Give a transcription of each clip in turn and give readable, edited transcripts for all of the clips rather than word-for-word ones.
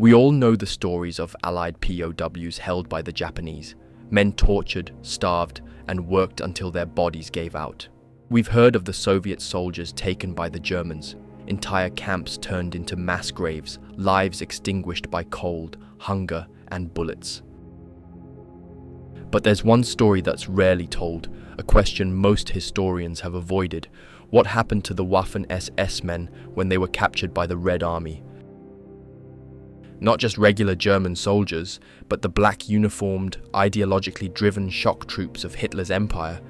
We all know the stories of Allied POWs held by the Japanese, men tortured, starved, and worked until their bodies gave out. We've heard of the Soviet soldiers taken by the Germans, entire camps turned into mass graves, lives extinguished by cold, hunger, and bullets. But there's one story that's rarely told, a question most historians have avoided. What happened to the Waffen-SS men when they were captured by the Red Army? Not just regular German soldiers, but the black uniformed, ideologically driven shock troops of Hitler's empire.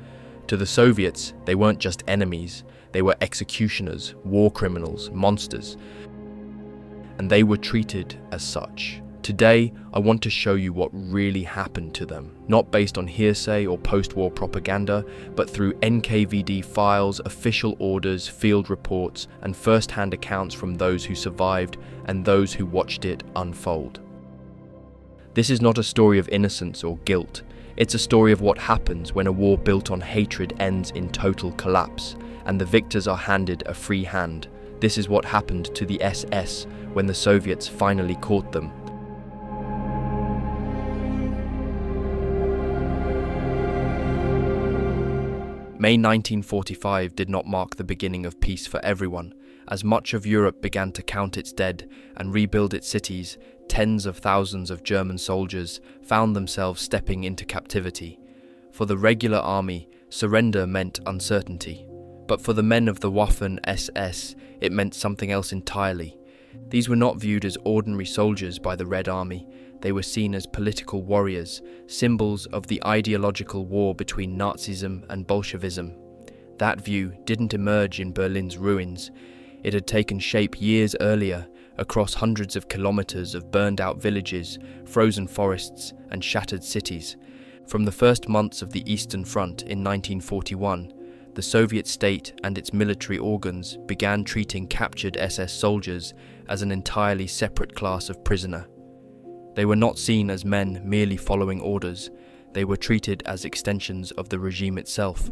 To the Soviets, they weren't just enemies, they were executioners, war criminals, monsters, and they were treated as such. Today, I want to show you what really happened to them, not based on hearsay or post-war propaganda, but through NKVD files, official orders, field reports, and first-hand accounts from those who survived and those who watched it unfold. This is not a story of innocence or guilt. It's a story of what happens when a war built on hatred ends in total collapse, and the victors are handed a free hand. This is what happened to the SS when the Soviets finally caught them. May 1945 did not mark the beginning of peace for everyone. As much of Europe began to count its dead and rebuild its cities, tens of thousands of German soldiers found themselves stepping into captivity. For the regular army, surrender meant uncertainty. But for the men of the Waffen-SS, it meant something else entirely. These were not viewed as ordinary soldiers by the Red Army. They were seen as political warriors, symbols of the ideological war between Nazism and Bolshevism. That view didn't emerge in Berlin's ruins. It had taken shape years earlier, across hundreds of kilometers of burned-out villages, frozen forests, and shattered cities. From the first months of the Eastern Front in 1941, the Soviet state and its military organs began treating captured SS soldiers as an entirely separate class of prisoner. They were not seen as men merely following orders. They were treated as extensions of the regime itself.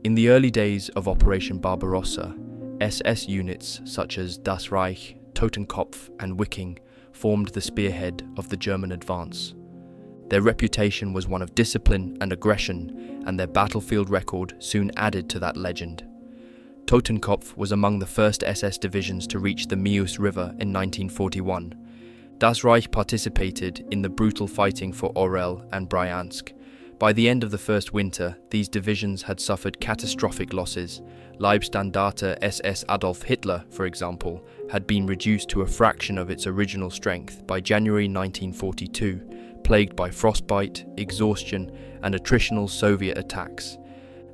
In the early days of Operation Barbarossa, SS units such as Das Reich, Totenkopf, and Wiking formed the spearhead of the German advance. Their reputation was one of discipline and aggression, and their battlefield record soon added to that legend. Totenkopf was among the first SS divisions to reach the Meuse River in 1941. Das Reich participated in the brutal fighting for Orel and Bryansk. By the end of the first winter, these divisions had suffered catastrophic losses. Leibstandarte SS Adolf Hitler, for example, had been reduced to a fraction of its original strength by January 1942, plagued by frostbite, exhaustion, and attritional Soviet attacks.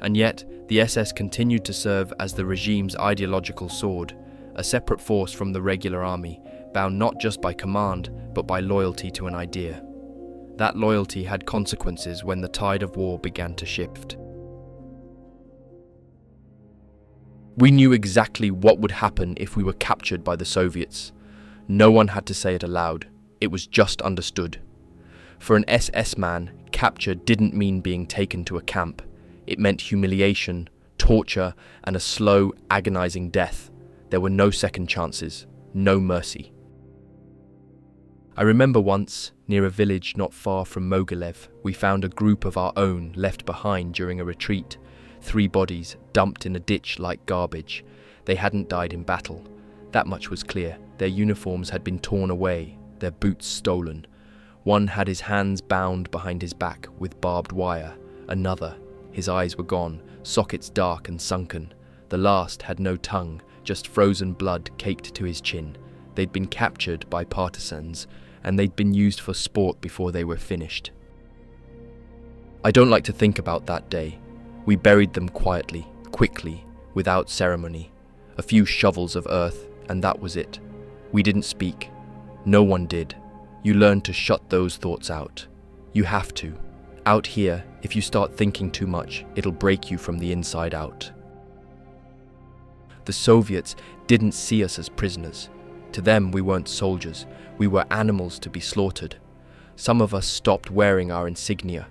And yet, the SS continued to serve as the regime's ideological sword, a separate force from the regular army, bound not just by command, but by loyalty to an idea. That loyalty had consequences when the tide of war began to shift. We knew exactly what would happen if we were captured by the Soviets. No one had to say it aloud. It was just understood. For an SS man, capture didn't mean being taken to a camp. It meant humiliation, torture, and a slow, agonizing death. There were no second chances, no mercy. I remember once, near a village not far from Mogilev, we found a group of our own left behind during a retreat. 3 bodies dumped in a ditch like garbage. They hadn't died in battle. That much was clear. Their uniforms had been torn away, their boots stolen. One had his hands bound behind his back with barbed wire. Another, his eyes were gone, sockets dark and sunken. The last had no tongue, just frozen blood caked to his chin. They'd been captured by partisans, and they'd been used for sport before they were finished. I don't like to think about that day. We buried them quietly, quickly, without ceremony. A few shovels of earth, and that was it. We didn't speak. No one did. You learn to shut those thoughts out. You have to. Out here, if you start thinking too much, it'll break you from the inside out. The Soviets didn't see us as prisoners. To them, we weren't soldiers. We were animals to be slaughtered. Some of us stopped wearing our insignia.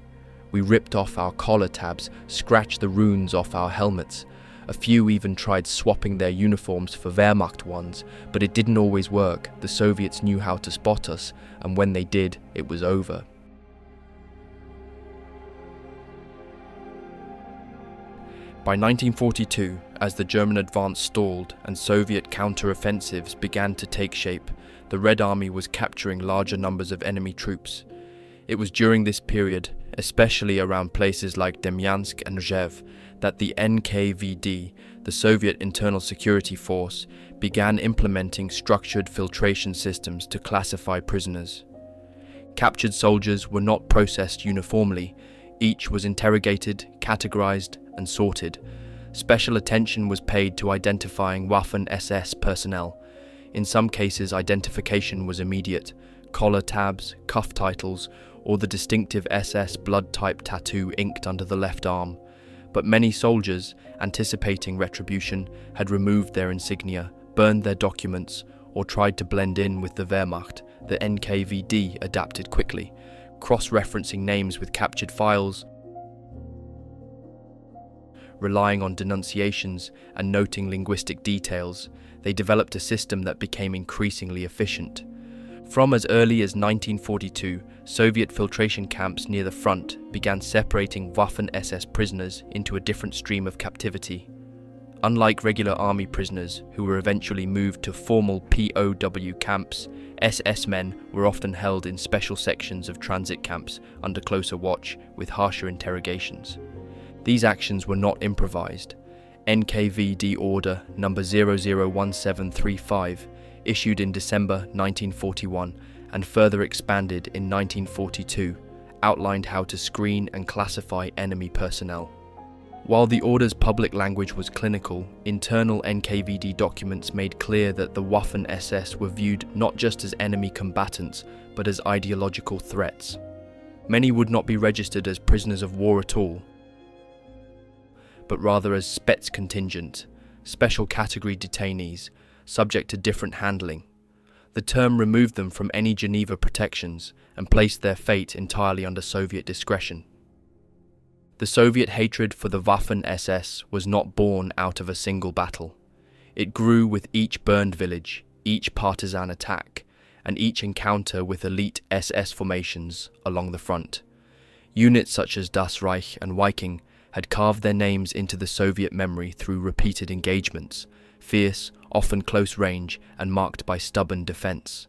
We ripped off our collar tabs, scratched the runes off our helmets. A few even tried swapping their uniforms for Wehrmacht ones, but it didn't always work. The Soviets knew how to spot us, and when they did, it was over. By 1942, as the German advance stalled and Soviet counter-offensives began to take shape, the Red Army was capturing larger numbers of enemy troops. It was during this period, especially around places like Demyansk and Rzev, that the NKVD, the Soviet Internal Security Force, began implementing structured filtration systems to classify prisoners. Captured soldiers were not processed uniformly. Each was interrogated, categorized, and sorted. Special attention was paid to identifying Waffen-SS personnel. In some cases, identification was immediate: collar tabs, cuff titles, or the distinctive SS blood type tattoo inked under the left arm. But many soldiers, anticipating retribution, had removed their insignia, burned their documents, or tried to blend in with the Wehrmacht. The NKVD adapted quickly, cross-referencing names with captured files, relying on denunciations and noting linguistic details. They developed a system that became increasingly efficient. From as early as 1942, Soviet filtration camps near the front began separating Waffen-SS prisoners into a different stream of captivity. Unlike regular army prisoners, who were eventually moved to formal POW camps, SS men were often held in special sections of transit camps under closer watch with harsher interrogations. These actions were not improvised. NKVD Order No. 001735, issued in December 1941 and further expanded in 1942, outlined how to screen and classify enemy personnel. While the order's public language was clinical, internal NKVD documents made clear that the Waffen-SS were viewed not just as enemy combatants, but as ideological threats. Many would not be registered as prisoners of war at all, but rather as Spetskontingent, special category detainees, subject to different handling. The term removed them from any Geneva protections and placed their fate entirely under Soviet discretion. The Soviet hatred for the Waffen-SS was not born out of a single battle. It grew with each burned village, each partisan attack, and each encounter with elite SS formations along the front. Units such as Das Reich and Viking had carved their names into the Soviet memory through repeated engagements, fierce, often close range, and marked by stubborn defense.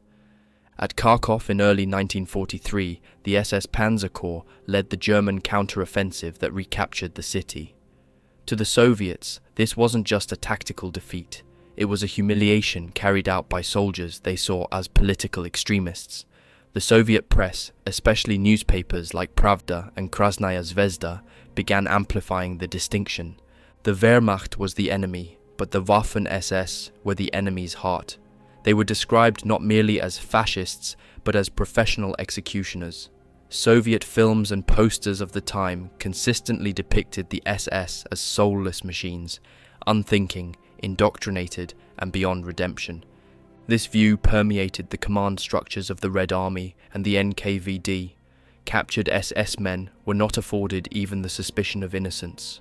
At Kharkov in early 1943, the SS Panzer Corps led the German counter-offensive that recaptured the city. To the Soviets, this wasn't just a tactical defeat. It was a humiliation carried out by soldiers they saw as political extremists. The Soviet press, especially newspapers like Pravda and Krasnaya Zvezda, began amplifying the distinction. The Wehrmacht was the enemy, but the Waffen-SS were the enemy's heart. They were described not merely as fascists, but as professional executioners. Soviet films and posters of the time consistently depicted the SS as soulless machines, unthinking, indoctrinated, and beyond redemption. This view permeated the command structures of the Red Army and the NKVD. Captured SS men were not afforded even the suspicion of innocence.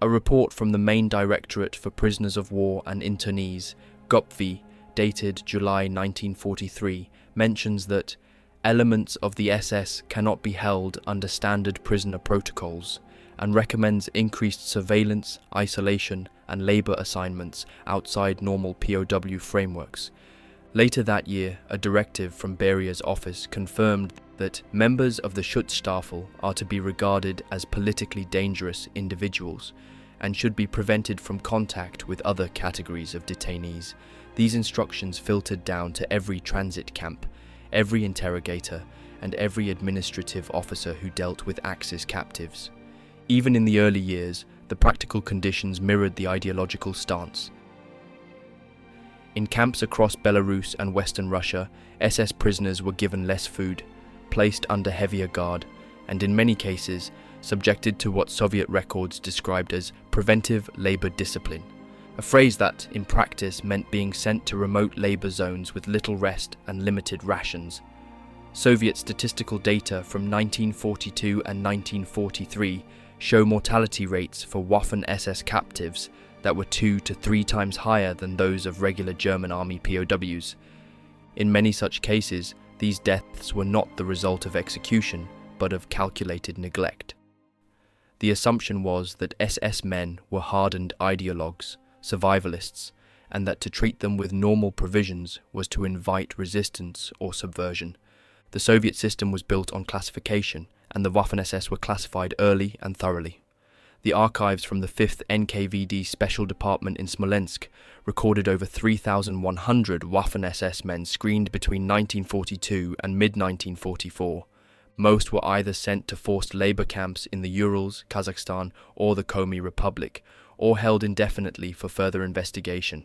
A report from the Main Directorate for Prisoners of War and Internees, GOPV, dated July 1943, mentions that elements of the SS cannot be held under standard prisoner protocols, and recommends increased surveillance, isolation, and labour assignments outside normal POW frameworks. Later that year, a directive from Beria's office confirmed that members of the Schutzstaffel are to be regarded as politically dangerous individuals and should be prevented from contact with other categories of detainees. These instructions filtered down to every transit camp, every interrogator, and every administrative officer who dealt with Axis captives. Even in the early years, the practical conditions mirrored the ideological stance. In camps across Belarus and Western Russia, SS prisoners were given less food, placed under heavier guard, and in many cases, subjected to what Soviet records described as preventive labor discipline, a phrase that, in practice, meant being sent to remote labor zones with little rest and limited rations. Soviet statistical data from 1942 and 1943 show mortality rates for Waffen-SS captives that were 2 to 3 times higher than those of regular German army POWs. In many such cases, these deaths were not the result of execution, but of calculated neglect. The assumption was that SS men were hardened ideologues, survivalists, and that to treat them with normal provisions was to invite resistance or subversion. The Soviet system was built on classification, and the Waffen-SS were classified early and thoroughly. The archives from the 5th NKVD Special Department in Smolensk recorded over 3,100 Waffen-SS men screened between 1942 and mid-1944. Most were either sent to forced labor camps in the Urals, Kazakhstan, or the Komi Republic, or held indefinitely for further investigation.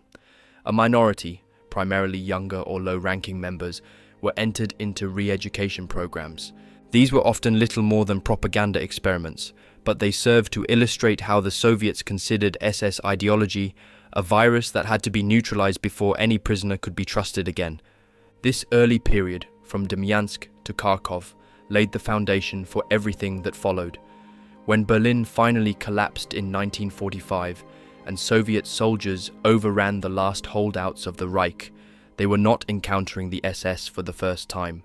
A minority, primarily younger or low-ranking members, were entered into re-education programs. These were often little more than propaganda experiments, but they served to illustrate how the Soviets considered SS ideology a virus that had to be neutralized before any prisoner could be trusted again. This early period, from Demyansk to Kharkov, laid the foundation for everything that followed. When Berlin finally collapsed in 1945 and Soviet soldiers overran the last holdouts of the Reich, they were not encountering the SS for the first time.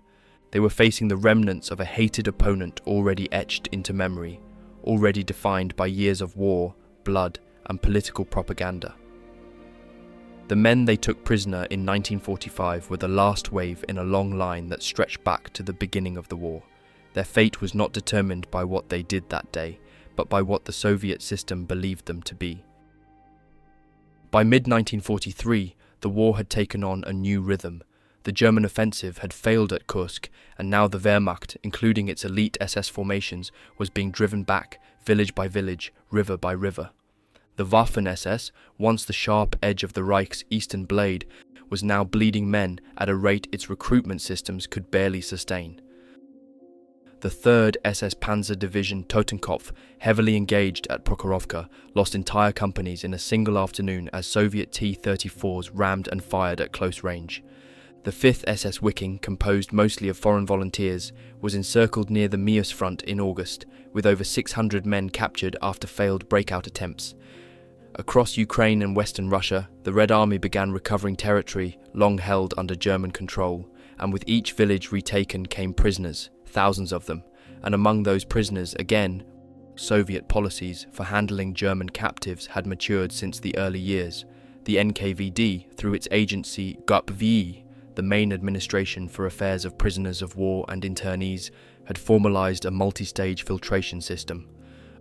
They were facing the remnants of a hated opponent already etched into memory, already defined by years of war, blood, and political propaganda. The men they took prisoner in 1945 were the last wave in a long line that stretched back to the beginning of the war. Their fate was not determined by what they did that day, but by what the Soviet system believed them to be. By mid-1943, the war had taken on a new rhythm. The German offensive had failed at Kursk, and now the Wehrmacht, including its elite SS formations, was being driven back, village by village, river by river. The Waffen-SS, once the sharp edge of the Reich's eastern blade, was now bleeding men at a rate its recruitment systems could barely sustain. The 3rd SS Panzer Division Totenkopf, heavily engaged at Prokhorovka, lost entire companies in a single afternoon as Soviet T-34s rammed and fired at close range. The 5th SS Wiking, composed mostly of foreign volunteers, was encircled near the Mius front in August, with over 600 men captured after failed breakout attempts. Across Ukraine and Western Russia, the Red Army began recovering territory long held under German control, and with each village retaken came prisoners, thousands of them, and among those prisoners, again, Soviet policies for handling German captives had matured since the early years. The NKVD, through its agency GUPV, the main administration for affairs of prisoners of war and internees, had formalized a multi-stage filtration system.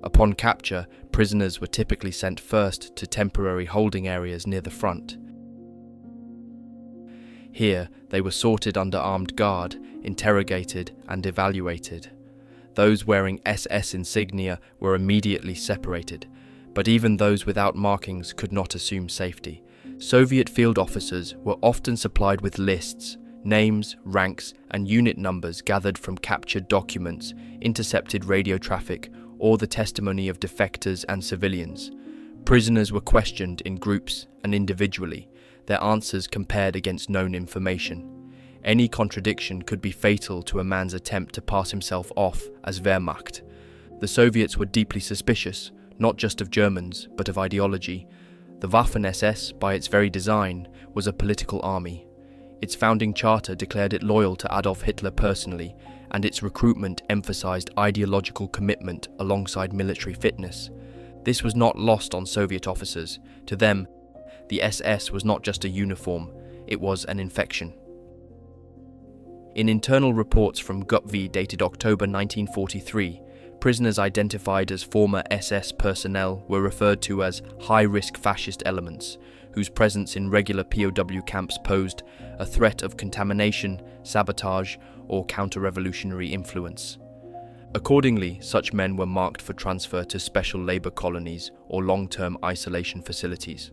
Upon capture, prisoners were typically sent first to temporary holding areas near the front. Here, they were sorted under armed guard, interrogated and evaluated. Those wearing SS insignia were immediately separated, but even those without markings could not assume safety. Soviet field officers were often supplied with lists, names, ranks, and unit numbers gathered from captured documents, intercepted radio traffic, or the testimony of defectors and civilians. Prisoners were questioned in groups and individually, their answers compared against known information. Any contradiction could be fatal to a man's attempt to pass himself off as Wehrmacht. The Soviets were deeply suspicious, not just of Germans, but of ideology. The Waffen-SS, by its very design, was a political army. Its founding charter declared it loyal to Adolf Hitler personally, and its recruitment emphasized ideological commitment alongside military fitness. This was not lost on Soviet officers. To them, the SS was not just a uniform, it was an infection. In internal reports from GUPV dated October 1943, prisoners identified as former SS personnel were referred to as high-risk fascist elements, whose presence in regular POW camps posed a threat of contamination, sabotage, or counter-revolutionary influence. Accordingly, such men were marked for transfer to special labor colonies or long-term isolation facilities.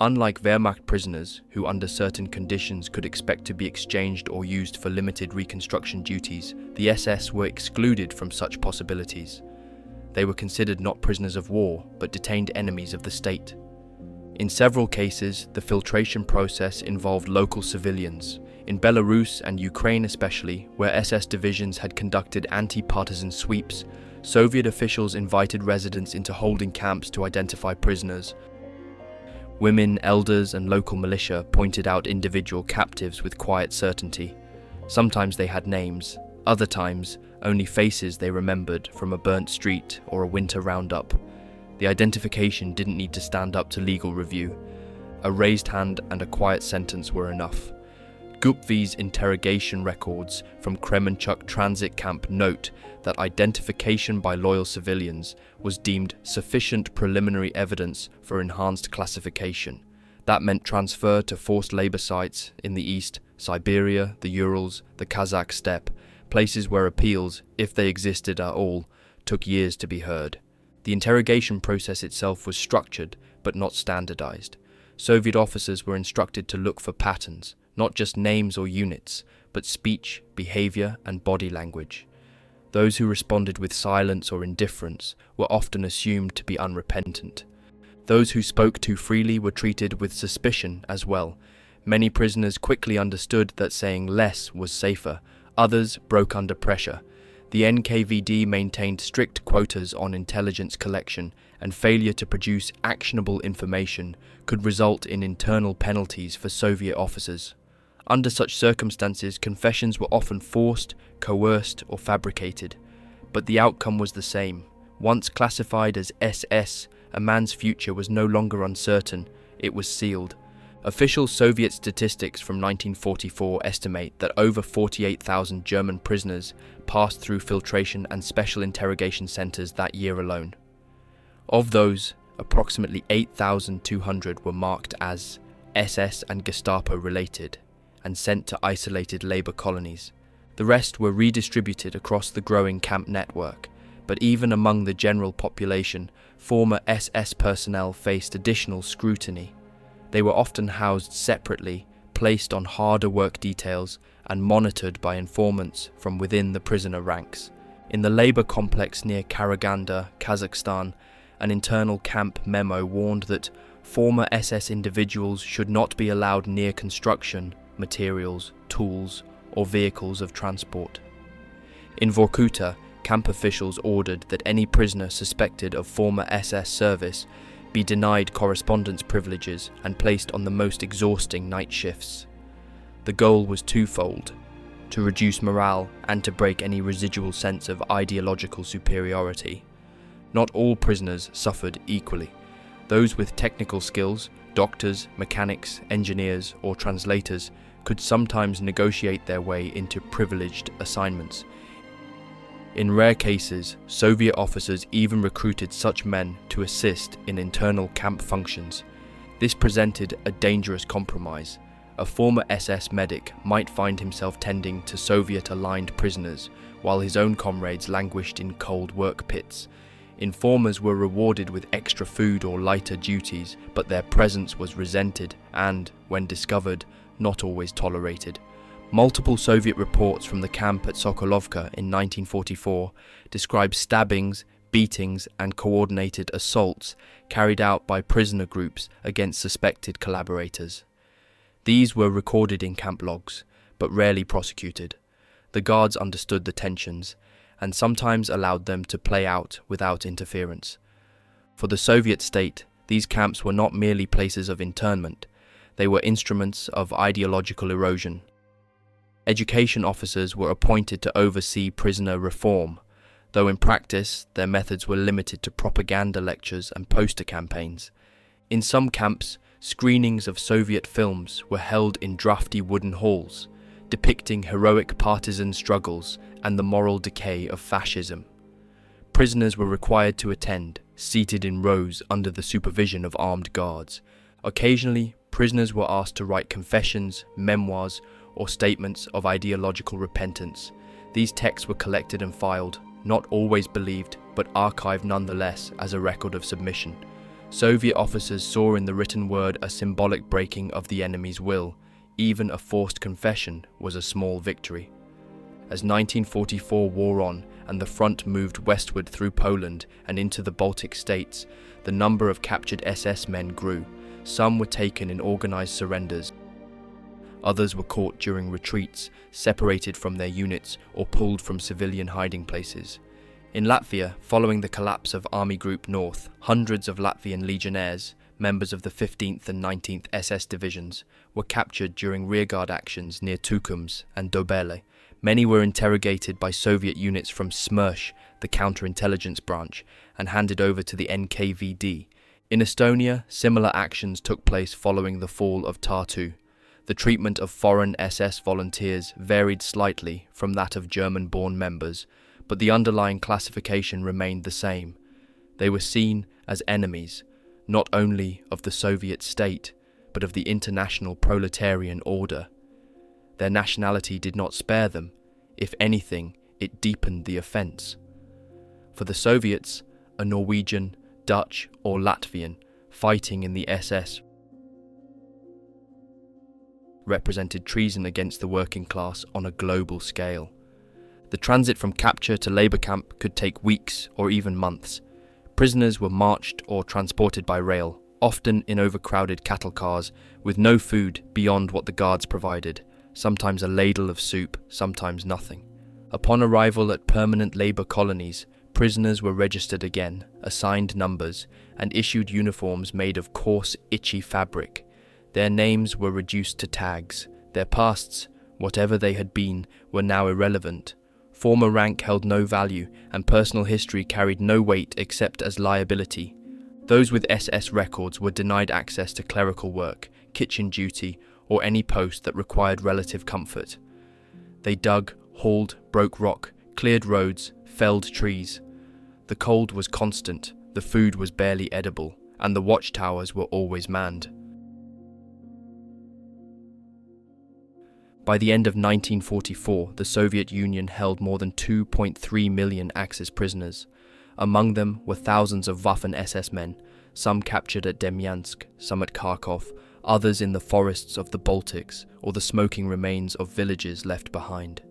Unlike Wehrmacht prisoners, who under certain conditions could expect to be exchanged or used for limited reconstruction duties, the SS were excluded from such possibilities. They were considered not prisoners of war, but detained enemies of the state. In several cases, the filtration process involved local civilians. In Belarus and Ukraine especially, where SS divisions had conducted anti-partisan sweeps, Soviet officials invited residents into holding camps to identify prisoners. Women, elders, and local militia pointed out individual captives with quiet certainty. Sometimes they had names, other times only faces they remembered from a burnt street or a winter roundup. The identification didn't need to stand up to legal review. A raised hand and a quiet sentence were enough. Gupvi's interrogation records from Kremenchuk transit camp note that identification by loyal civilians was deemed sufficient preliminary evidence for enhanced classification. That meant transfer to forced labor sites in the east, Siberia, the Urals, the Kazakh steppe, places where appeals, if they existed at all, took years to be heard. The interrogation process itself was structured but not standardized. Soviet officers were instructed to look for patterns, not just names or units, but speech, behavior, and body language. Those who responded with silence or indifference were often assumed to be unrepentant. Those who spoke too freely were treated with suspicion as well. Many prisoners quickly understood that saying less was safer. Others broke under pressure. The NKVD maintained strict quotas on intelligence collection, and failure to produce actionable information could result in internal penalties for Soviet officers. Under such circumstances, confessions were often forced, coerced, or fabricated. But the outcome was the same. Once classified as SS, a man's future was no longer uncertain, it was sealed. Official Soviet statistics from 1944 estimate that over 48,000 German prisoners passed through filtration and special interrogation centers that year alone. Of those, approximately 8,200 were marked as SS and Gestapo related and sent to isolated labor colonies. The rest were redistributed across the growing camp network, but even among the general population, former SS personnel faced additional scrutiny. They were often housed separately, placed on harder work details, and monitored by informants from within the prisoner ranks. In the labor complex near Karaganda, Kazakhstan, an internal camp memo warned that former SS individuals should not be allowed near construction, materials, tools, or vehicles of transport. In Vorkuta, camp officials ordered that any prisoner suspected of former SS service be denied correspondence privileges and placed on the most exhausting night shifts. The goal was twofold: to reduce morale and to break any residual sense of ideological superiority. Not all prisoners suffered equally. Those with technical skills, doctors, mechanics, engineers, or translators, could sometimes negotiate their way into privileged assignments. In rare cases, Soviet officers even recruited such men to assist in internal camp functions. This presented a dangerous compromise. A former SS medic might find himself tending to Soviet-aligned prisoners, while his own comrades languished in cold work pits. Informers were rewarded with extra food or lighter duties, but their presence was resented and, when discovered, not always tolerated. Multiple Soviet reports from the camp at Sokolovka in 1944 describe stabbings, beatings, and coordinated assaults carried out by prisoner groups against suspected collaborators. These were recorded in camp logs, but rarely prosecuted. The guards understood the tensions, and sometimes allowed them to play out without interference. For the Soviet state, these camps were not merely places of internment, they were instruments of ideological erosion. Education officers were appointed to oversee prisoner reform, though in practice their methods were limited to propaganda lectures and poster campaigns. In some camps, screenings of Soviet films were held in drafty wooden halls, depicting heroic partisan struggles and the moral decay of fascism. Prisoners were required to attend, seated in rows under the supervision of armed guards. Occasionally, prisoners were asked to write confessions, memoirs, or statements of ideological repentance. These texts were collected and filed, not always believed, but archived nonetheless as a record of submission. Soviet officers saw in the written word a symbolic breaking of the enemy's will. Even a forced confession was a small victory. As 1944 wore on and the front moved westward through Poland and into the Baltic states, the number of captured SS men grew. Some were taken in organized surrenders. Others were caught during retreats, separated from their units, or pulled from civilian hiding places. In Latvia, following the collapse of Army Group North, hundreds of Latvian legionnaires, members of the 15th and 19th SS divisions, were captured during rearguard actions near Tukums and Dobele. Many were interrogated by Soviet units from Smersh, the counterintelligence branch, and handed over to the NKVD. In Estonia, similar actions took place following the fall of Tartu. The treatment of foreign SS volunteers varied slightly from that of German-born members, but the underlying classification remained the same. They were seen as enemies, not only of the Soviet state, but of the international proletarian order. Their nationality did not spare them. If anything, it deepened the offence. For the Soviets, a Norwegian, Dutch, or Latvian fighting in the SS represented treason against the working class on a global scale. The transit from capture to labour camp could take weeks or even months. Prisoners were marched or transported by rail, often in overcrowded cattle cars, with no food beyond what the guards provided, sometimes a ladle of soup, sometimes nothing. Upon arrival at permanent labour colonies, prisoners were registered again, assigned numbers, and issued uniforms made of coarse, itchy fabric. Their names were reduced to tags. Their pasts, whatever they had been, were now irrelevant. Former rank held no value, and personal history carried no weight except as liability. Those with SS records were denied access to clerical work, kitchen duty, or any post that required relative comfort. They dug, hauled, broke rock, cleared roads, felled trees. The cold was constant, the food was barely edible, and the watchtowers were always manned. By the end of 1944, the Soviet Union held more than 2.3 million Axis prisoners. Among them were thousands of Waffen-SS men, some captured at Demyansk, some at Kharkov, others in the forests of the Baltics or the smoking remains of villages left behind.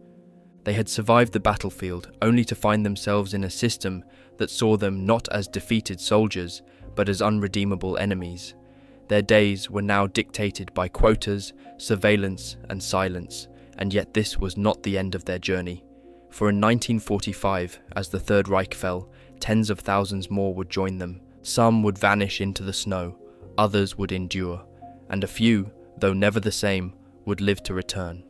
They had survived the battlefield only to find themselves in a system that saw them not as defeated soldiers, but as unredeemable enemies. Their days were now dictated by quotas, surveillance, and silence, and yet this was not the end of their journey. For in 1945, as the Third Reich fell, tens of thousands more would join them. Some would vanish into the snow, others would endure, and a few, though never the same, would live to return.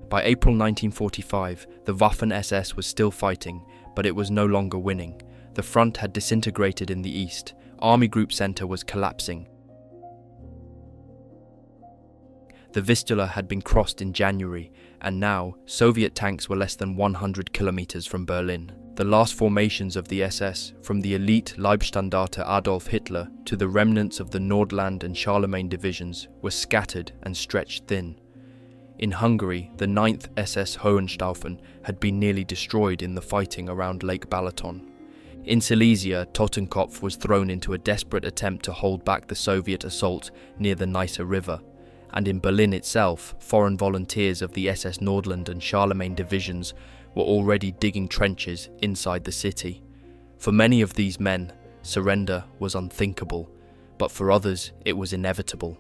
By April 1945, the Waffen-SS was still fighting, but it was no longer winning. The front had disintegrated in the east. Army Group Center was collapsing. The Vistula had been crossed in January, and now Soviet tanks were less than 100 kilometers from Berlin. The last formations of the SS, from the elite Leibstandarte Adolf Hitler to the remnants of the Nordland and Charlemagne divisions, were scattered and stretched thin. In Hungary, the 9th SS Hohenstaufen had been nearly destroyed in the fighting around Lake Balaton. In Silesia, Totenkopf was thrown into a desperate attempt to hold back the Soviet assault near the Neisse River, and in Berlin itself, foreign volunteers of the SS Nordland and Charlemagne divisions were already digging trenches inside the city. For many of these men, surrender was unthinkable, but for others it was inevitable.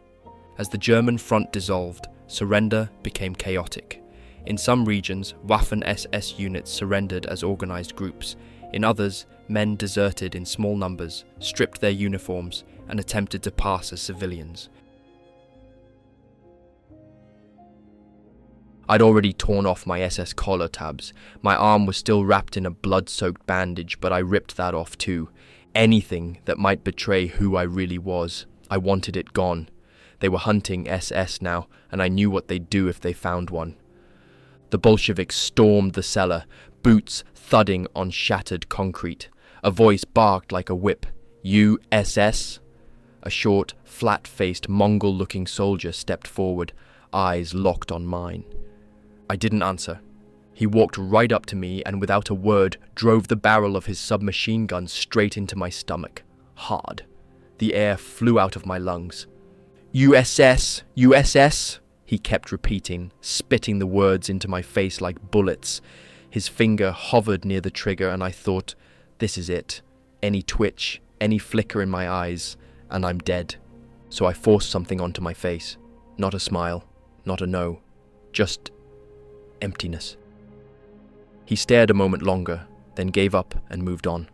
As the German front dissolved, surrender became chaotic. In some regions, Waffen-SS units surrendered as organized groups. In others, men deserted in small numbers, stripped their uniforms, and attempted to pass as civilians. I'd already torn off my SS collar tabs. My arm was still wrapped in a blood-soaked bandage, but I ripped that off too. Anything that might betray who I really was. I wanted it gone. They were hunting SS now, and I knew what they'd do if they found one. The Bolsheviks stormed the cellar, boots thudding on shattered concrete. A voice barked like a whip. "You SS?" A short, flat-faced, Mongol-looking soldier stepped forward, eyes locked on mine. I didn't answer. He walked right up to me and without a word drove the barrel of his submachine gun straight into my stomach. Hard. The air flew out of my lungs. "USS! USS!" he kept repeating, spitting the words into my face like bullets. His finger hovered near the trigger and I thought, this is it. Any twitch, any flicker in my eyes, and I'm dead. So I forced something onto my face. Not a smile, not a no, just emptiness. He stared a moment longer, then gave up and moved on.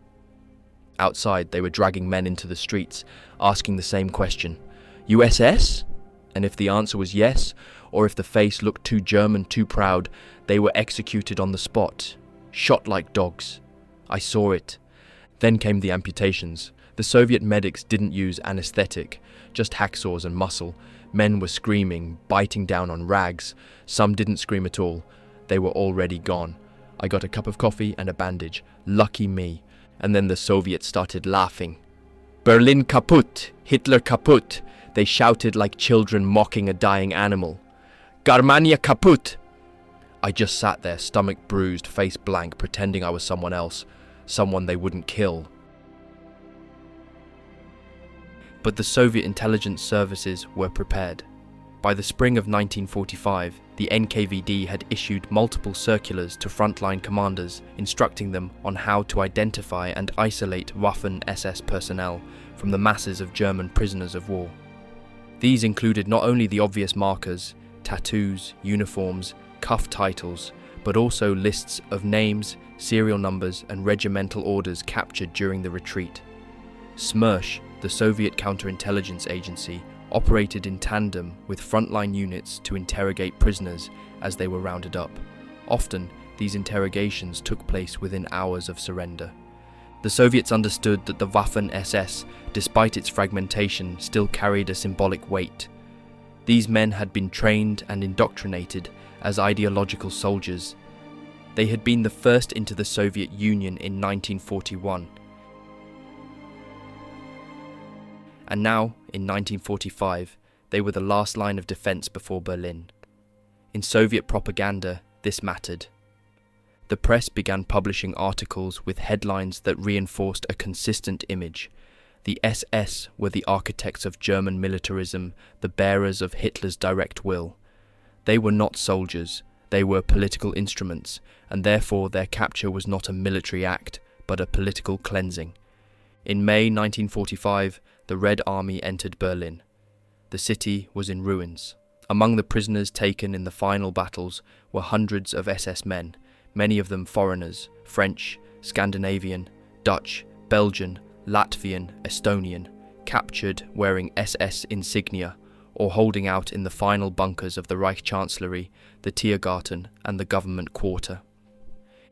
Outside, they were dragging men into the streets, asking the same question, USS? And if the answer was yes, or if the face looked too German, too proud, they were executed on the spot, shot like dogs. I saw it. Then came the amputations. The Soviet medics didn't use anesthetic, just hacksaws and muscle. Men were screaming, biting down on rags. Some didn't scream at all. They were already gone. I got a cup of coffee and a bandage. Lucky me. And then the Soviets started laughing. Berlin kaputt! Hitler kaputt! They shouted like children mocking a dying animal. Germania kaputt! I just sat there, stomach bruised, face blank, pretending I was someone else. Someone they wouldn't kill. But the Soviet intelligence services were prepared. By the spring of 1945, the NKVD had issued multiple circulars to frontline commanders instructing them on how to identify and isolate Waffen-SS personnel from the masses of German prisoners of war. These included not only the obvious markers, tattoos, uniforms, cuff titles, but also lists of names, serial numbers and regimental orders captured during the retreat. SMERSH, the Soviet counterintelligence agency, operated in tandem with frontline units to interrogate prisoners as they were rounded up. Often, these interrogations took place within hours of surrender. The Soviets understood that the Waffen-SS, despite its fragmentation, still carried a symbolic weight. These men had been trained and indoctrinated as ideological soldiers. They had been the first into the Soviet Union in 1941. And now, in 1945, they were the last line of defense before Berlin. In Soviet propaganda, this mattered. The press began publishing articles with headlines that reinforced a consistent image. The SS were the architects of German militarism, the bearers of Hitler's direct will. They were not soldiers, they were political instruments, and therefore their capture was not a military act, but a political cleansing. In May 1945, the Red Army entered Berlin. The city was in ruins. Among the prisoners taken in the final battles were hundreds of SS men, many of them foreigners, French, Scandinavian, Dutch, Belgian, Latvian, Estonian, captured wearing SS insignia or holding out in the final bunkers of the Reich Chancellery, the Tiergarten and the government quarter.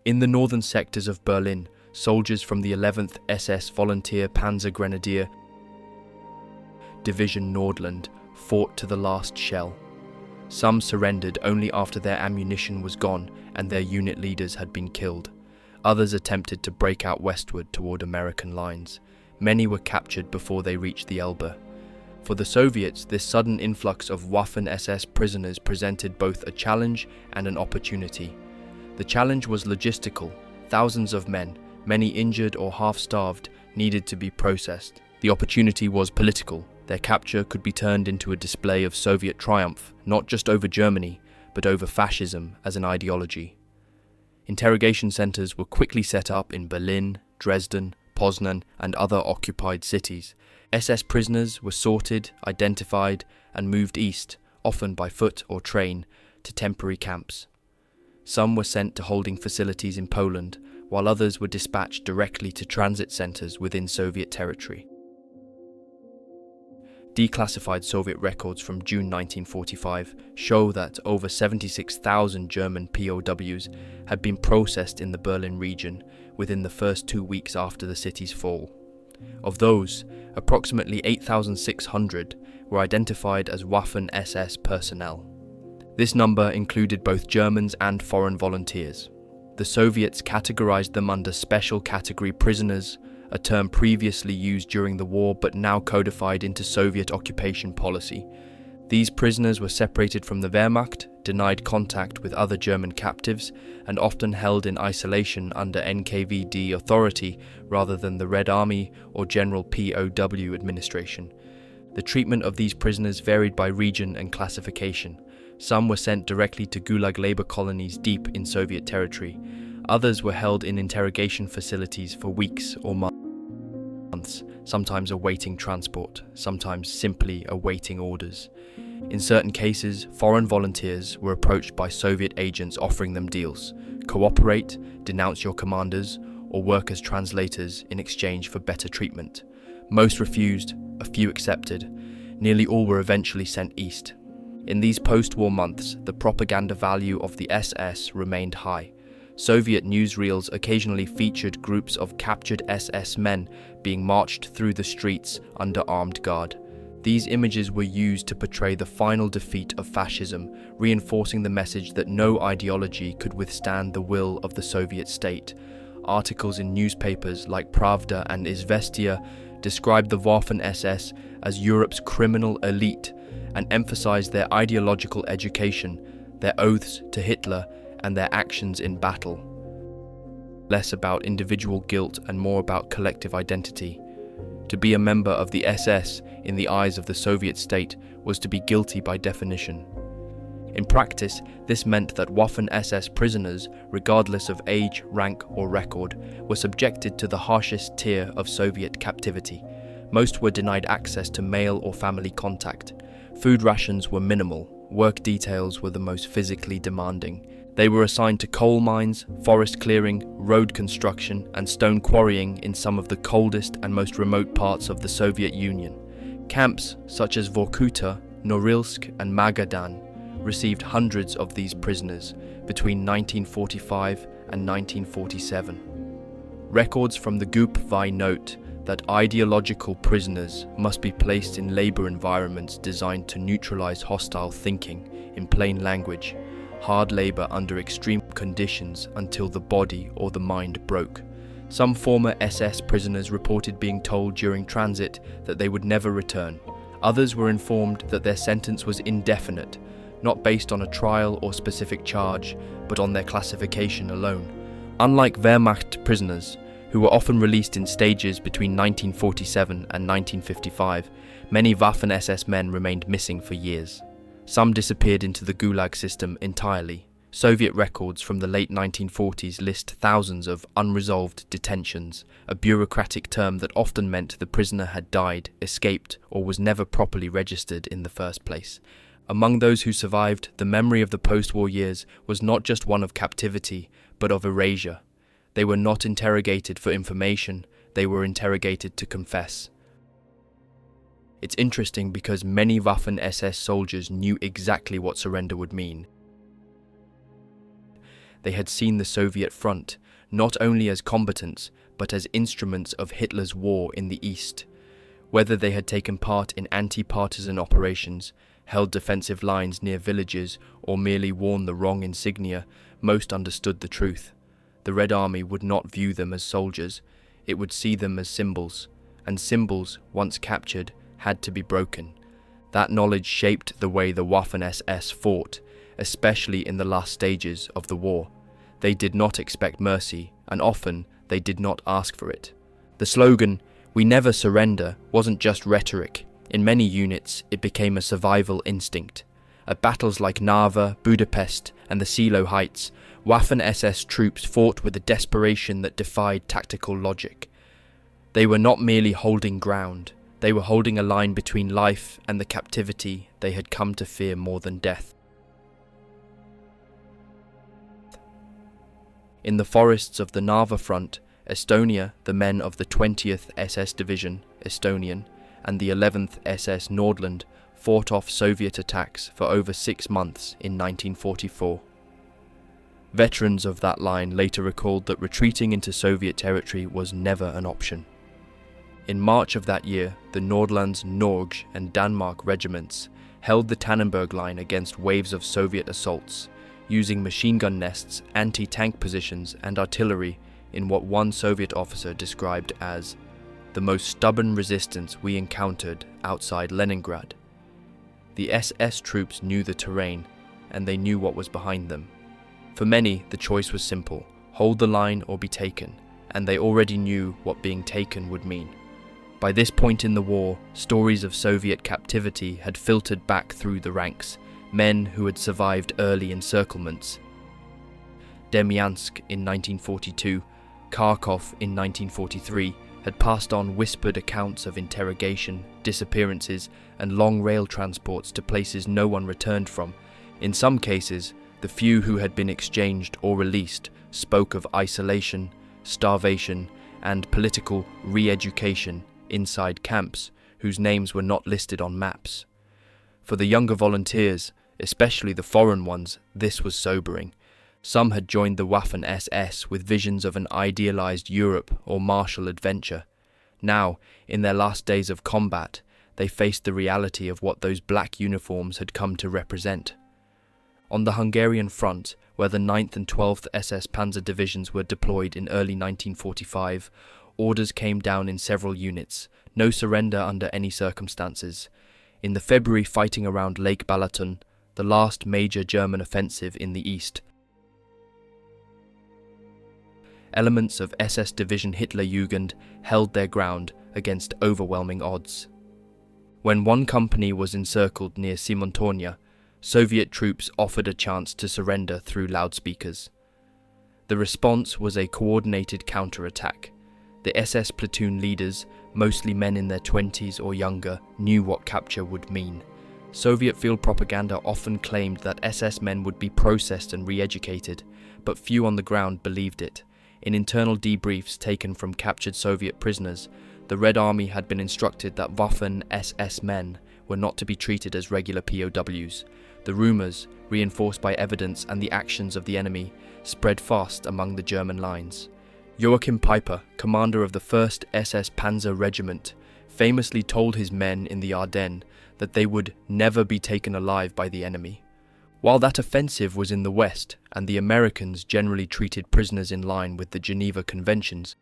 In the northern sectors of Berlin, soldiers from the 11th SS Volunteer Panzer Grenadier Division Nordland fought to the last shell. Some surrendered only after their ammunition was gone and their unit leaders had been killed. Others attempted to break out westward toward American lines. Many were captured before they reached the Elbe. For the Soviets, this sudden influx of Waffen-SS prisoners presented both a challenge and an opportunity. The challenge was logistical. Thousands of men, many injured or half-starved, needed to be processed. The opportunity was political. Their capture could be turned into a display of Soviet triumph, not just over Germany, but over fascism as an ideology. Interrogation centers were quickly set up in Berlin, Dresden, Poznan, and other occupied cities. SS prisoners were sorted, identified, and moved east, often by foot or train, to temporary camps. Some were sent to holding facilities in Poland, while others were dispatched directly to transit centers within Soviet territory. Declassified Soviet records from June 1945 show that over 76,000 German POWs had been processed in the Berlin region within the first 2 weeks after the city's fall. Of those, approximately 8,600 were identified as Waffen-SS personnel. This number included both Germans and foreign volunteers. The Soviets categorized them under special category prisoners, a term previously used during the war but now codified into Soviet occupation policy. These prisoners were separated from the Wehrmacht, denied contact with other German captives, and often held in isolation under NKVD authority rather than the Red Army or General POW administration. The treatment of these prisoners varied by region and classification. Some were sent directly to gulag labor colonies deep in Soviet territory. Others were held in interrogation facilities for weeks or months, sometimes awaiting transport, sometimes simply awaiting orders. In certain cases, foreign volunteers were approached by Soviet agents offering them deals: cooperate, denounce your commanders, or work as translators in exchange for better treatment. Most refused, a few accepted. Nearly all were eventually sent east. In these post-war months, the propaganda value of the SS remained high. Soviet newsreels occasionally featured groups of captured SS men being marched through the streets under armed guard. These images were used to portray the final defeat of fascism, reinforcing the message that no ideology could withstand the will of the Soviet state. Articles in newspapers like Pravda and Izvestia described the Waffen-SS as Europe's criminal elite and emphasized their ideological education, their oaths to Hitler, and their actions in battle. Less about individual guilt and more about collective identity. To be a member of the SS in the eyes of the Soviet state was to be guilty by definition. In practice, this meant that Waffen-SS prisoners, regardless of age, rank, or record, were subjected to the harshest tier of Soviet captivity. Most were denied access to male or family contact. Food rations were minimal. Work details were the most physically demanding. They were assigned to coal mines, forest clearing, road construction, and stone quarrying in some of the coldest and most remote parts of the Soviet Union. Camps such as Vorkuta, Norilsk, and Magadan received hundreds of these prisoners between 1945 and 1947. Records from the GUPVI note that ideological prisoners must be placed in labor environments designed to neutralize hostile thinking, in plain language, hard labor under extreme conditions until the body or the mind broke. Some former SS prisoners reported being told during transit that they would never return. Others were informed that their sentence was indefinite, not based on a trial or specific charge, but on their classification alone. Unlike Wehrmacht prisoners, who were often released in stages between 1947 and 1955, many Waffen-SS men remained missing for years. Some disappeared into the gulag system entirely. Soviet records from the late 1940s list thousands of unresolved detentions, a bureaucratic term that often meant the prisoner had died, escaped, or was never properly registered in the first place. Among those who survived, the memory of the post-war years was not just one of captivity, but of erasure. They were not interrogated for information, they were interrogated to confess. It's interesting because many Waffen-SS soldiers knew exactly what surrender would mean. They had seen the Soviet front, not only as combatants, but as instruments of Hitler's war in the East. Whether they had taken part in anti-partisan operations, held defensive lines near villages, or merely worn the wrong insignia, most understood the truth. The Red Army would not view them as soldiers, it would see them as symbols, and symbols, once captured, had to be broken. That knowledge shaped the way the Waffen-SS fought, especially in the last stages of the war. They did not expect mercy, and often they did not ask for it. The slogan, "We never surrender," wasn't just rhetoric. In many units, it became a survival instinct. At battles like Narva, Budapest, and the Silo Heights, Waffen-SS troops fought with a desperation that defied tactical logic. They were not merely holding ground, they were holding a line between life and the captivity they had come to fear more than death. In the forests of the Narva front, Estonia, the men of the 20th SS Division, Estonian, and the 11th SS Nordland fought off Soviet attacks for over 6 months in 1944. Veterans of that line later recalled that retreating into Soviet territory was never an option. In March of that year, the Nordland's Norge and Denmark regiments held the Tannenberg Line against waves of Soviet assaults, using machine gun nests, anti-tank positions, and artillery in what one Soviet officer described as the most stubborn resistance we encountered outside Leningrad. The SS troops knew the terrain, and they knew what was behind them. For many, the choice was simple: hold the line or be taken, and they already knew what being taken would mean. By this point in the war, stories of Soviet captivity had filtered back through the ranks, men who had survived early encirclements. Demyansk in 1942, Kharkov in 1943, had passed on whispered accounts of interrogation, disappearances, and long rail transports to places no one returned from. In some cases, the few who had been exchanged or released spoke of isolation, starvation, and political re-education inside camps whose names were not listed on maps. For the younger volunteers, especially the foreign ones, this was sobering. Some had joined the Waffen-SS with visions of an idealized Europe or martial adventure. Now, in their last days of combat, they faced the reality of what those black uniforms had come to represent. On the Hungarian front, where the 9th and 12th SS Panzer Divisions were deployed in early 1945, orders came down in several units, no surrender under any circumstances. In the February fighting around Lake Balaton, the last major German offensive in the east, elements of SS Division Hitlerjugend held their ground against overwhelming odds. When one company was encircled near Simontonia, Soviet troops offered a chance to surrender through loudspeakers. The response was a coordinated counterattack. The SS platoon leaders, mostly men in their 20s or younger, knew what capture would mean. Soviet field propaganda often claimed that SS men would be processed and re-educated, but few on the ground believed it. In internal debriefs taken from captured Soviet prisoners, the Red Army had been instructed that Waffen-SS men were not to be treated as regular POWs. The rumours, reinforced by evidence and the actions of the enemy, spread fast among the German lines. Joachim Peiper, commander of the 1st SS Panzer Regiment, famously told his men in the Ardennes that they would never be taken alive by the enemy. While that offensive was in the West, and the Americans generally treated prisoners in line with the Geneva Conventions,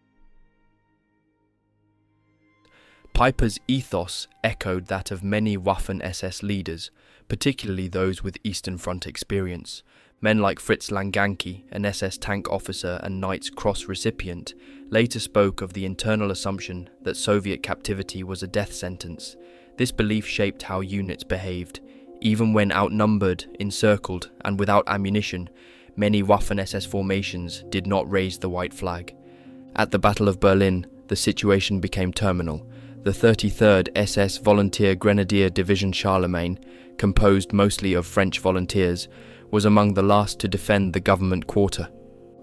Peiper's ethos echoed that of many Waffen-SS leaders, particularly those with Eastern Front experience. Men like Fritz Langanke, an SS tank officer and Knight's Cross recipient, later spoke of the internal assumption that Soviet captivity was a death sentence. This belief shaped how units behaved. Even when outnumbered, encircled, and without ammunition, many Waffen-SS formations did not raise the white flag. At the Battle of Berlin, the situation became terminal. The 33rd SS Volunteer Grenadier Division Charlemagne, composed mostly of French volunteers, was among the last to defend the government quarter.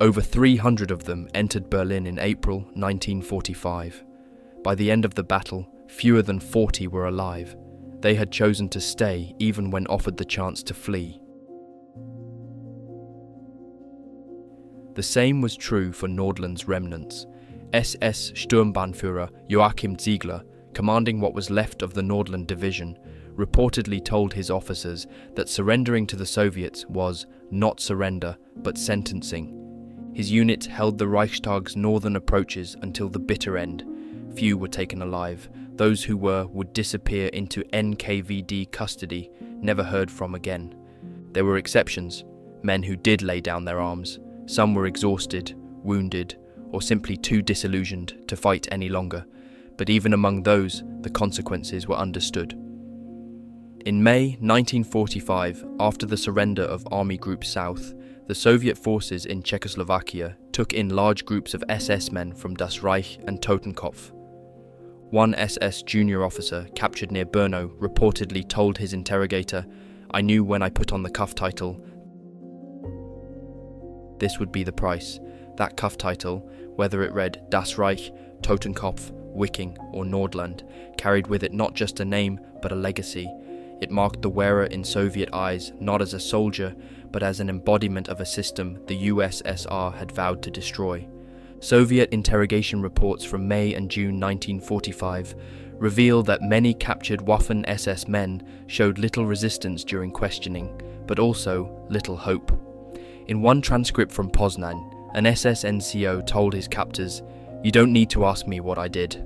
Over 300 of them entered Berlin in April 1945. By the end of the battle, fewer than 40 were alive. They had chosen to stay even when offered the chance to flee. The same was true for Nordland's remnants. SS Sturmbannführer Joachim Ziegler, commanding what was left of the Nordland Division, reportedly told his officers that surrendering to the Soviets was not surrender, but sentencing. His unit held the Reichstag's northern approaches until the bitter end. Few were taken alive. Those who were would disappear into NKVD custody, never heard from again. There were exceptions, men who did lay down their arms. Some were exhausted, wounded, or simply too disillusioned to fight any longer. But even among those, the consequences were understood. In May 1945, after the surrender of Army Group South, the Soviet forces in Czechoslovakia took in large groups of SS men from Das Reich and Totenkopf. One SS junior officer captured near Brno reportedly told his interrogator, "I knew when I put on the cuff title this would be the price." That cuff title, whether it read Das Reich, Totenkopf, Wiking or Nordland, carried with it not just a name but a legacy. It marked the wearer in Soviet eyes not as a soldier but as an embodiment of a system the USSR had vowed to destroy. Soviet interrogation reports from May and June 1945 reveal that many captured Waffen-SS men showed little resistance during questioning, but also little hope. In one transcript from Poznan, an SS NCO told his captors, "You don't need to ask me what I did.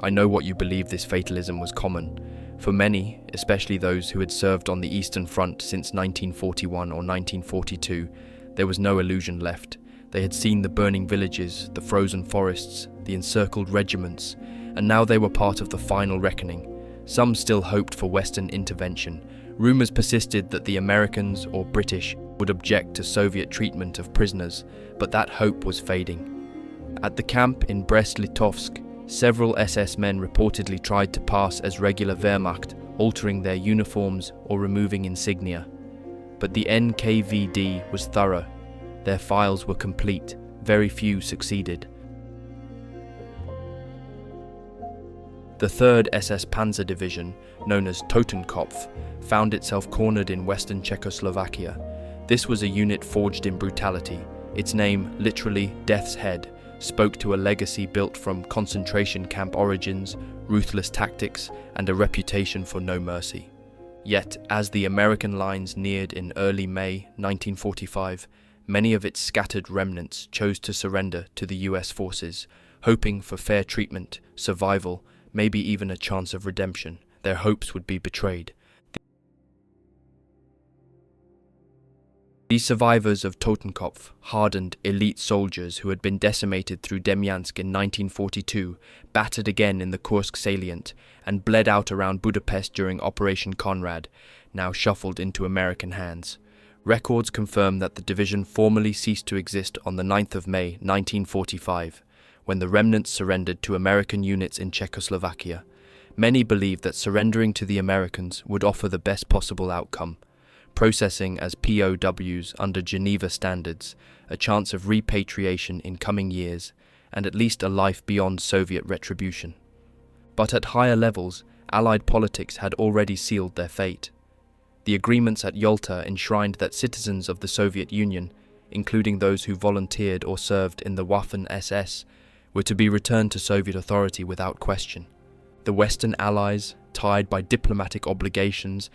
I know what you believe this fatalism was common." For many, especially those who had served on the Eastern Front since 1941 or 1942, there was no illusion left. They had seen the burning villages, the frozen forests, the encircled regiments, and now they were part of the final reckoning. Some still hoped for Western intervention. Rumours persisted that the Americans or British would object to Soviet treatment of prisoners, but that hope was fading. At the camp in Brest-Litovsk, several SS men reportedly tried to pass as regular Wehrmacht, altering their uniforms or removing insignia. But the NKVD was thorough. Their files were complete. Very few succeeded. The 3rd SS Panzer Division, known as Totenkopf, found itself cornered in western Czechoslovakia. This was a unit forged in brutality. Its name, literally Death's Head, spoke to a legacy built from concentration camp origins, ruthless tactics, and a reputation for no mercy. Yet, as the American lines neared in early May 1945, many of its scattered remnants chose to surrender to the US forces, hoping for fair treatment, survival, maybe even a chance of redemption. Their hopes would be betrayed. These survivors of Totenkopf, hardened elite soldiers who had been decimated through Demyansk in 1942, battered again in the Kursk salient, and bled out around Budapest during Operation Conrad, now shuffled into American hands. Records confirm that the division formally ceased to exist on the 9th of May 1945, when the remnants surrendered to American units in Czechoslovakia. Many believed that surrendering to the Americans would offer the best possible outcome, processing as POWs under Geneva standards, a chance of repatriation in coming years, and at least a life beyond Soviet retribution. But at higher levels, Allied politics had already sealed their fate. The agreements at Yalta enshrined that citizens of the Soviet Union, including those who volunteered or served in the Waffen-SS, were to be returned to Soviet authority without question. The Western Allies, tied by diplomatic obligations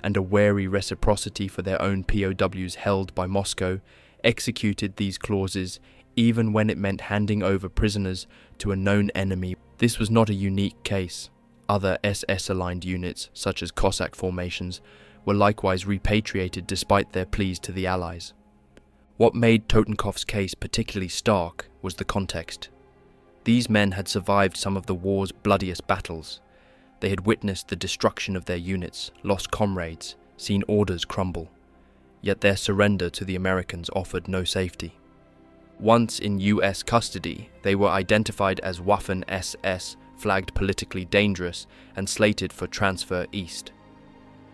and a wary reciprocity for their own POWs held by Moscow, executed these clauses even when it meant handing over prisoners to a known enemy. This was not a unique case. Other SS-aligned units, such as Cossack formations, were likewise repatriated despite their pleas to the Allies. What made Totenkopf's case particularly stark was the context. These men had survived some of the war's bloodiest battles. They had witnessed the destruction of their units, lost comrades, seen orders crumble. Yet their surrender to the Americans offered no safety. Once in US custody, they were identified as Waffen-SS, flagged politically dangerous, and slated for transfer east.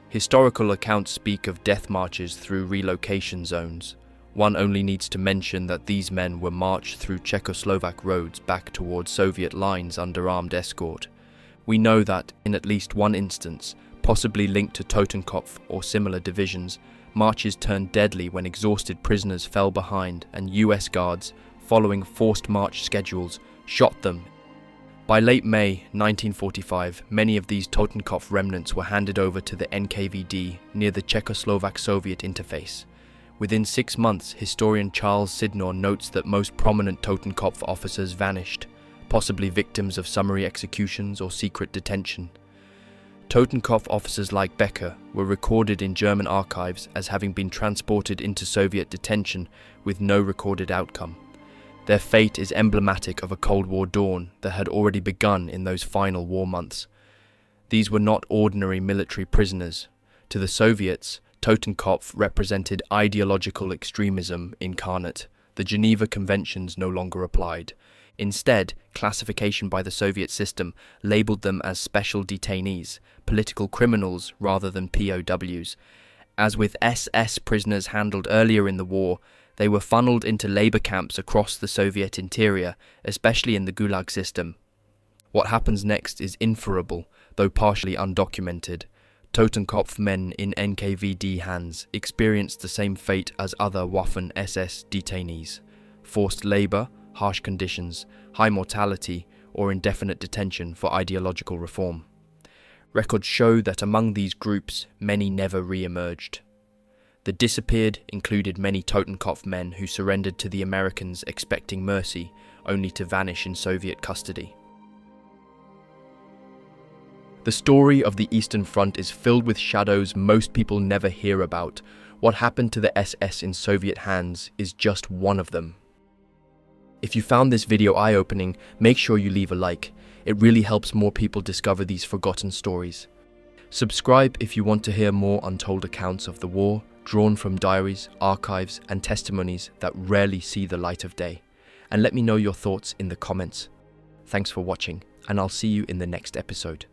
Historical accounts speak of death marches through relocation zones. One only needs to mention that these men were marched through Czechoslovak roads back towards Soviet lines under armed escort. We know that, in at least one instance, possibly linked to Totenkopf or similar divisions, marches turned deadly when exhausted prisoners fell behind and US guards, following forced march schedules, shot them. By late May 1945, many of these Totenkopf remnants were handed over to the NKVD near the Czechoslovak-Soviet interface. Within 6 months, historian Charles Sydnor notes that most prominent Totenkopf officers vanished, possibly victims of summary executions or secret detention. Totenkopf officers like Becker were recorded in German archives as having been transported into Soviet detention with no recorded outcome. Their fate is emblematic of a Cold War dawn that had already begun in those final war months. These were not ordinary military prisoners. To the Soviets, Totenkopf represented ideological extremism incarnate. The Geneva Conventions no longer applied. Instead, classification by the Soviet system labeled them as special detainees, political criminals rather than POWs. As with SS prisoners handled earlier in the war, they were funneled into labor camps across the Soviet interior, especially in the gulag system. What happens next is inferable, though partially undocumented. Totenkopf men in NKVD hands experienced the same fate as other Waffen-SS detainees: forced labor, harsh conditions, high mortality, or indefinite detention for ideological reform. Records show that among these groups, many never re-emerged. The disappeared included many Totenkopf men who surrendered to the Americans expecting mercy, only to vanish in Soviet custody. The story of the Eastern Front is filled with shadows most people never hear about. What happened to the SS in Soviet hands is just one of them. If you found this video eye-opening, make sure you leave a like. It really helps more people discover these forgotten stories. Subscribe if you want to hear more untold accounts of the war, drawn from diaries, archives, and testimonies that rarely see the light of day. And let me know your thoughts in the comments. Thanks for watching, and I'll see you in the next episode.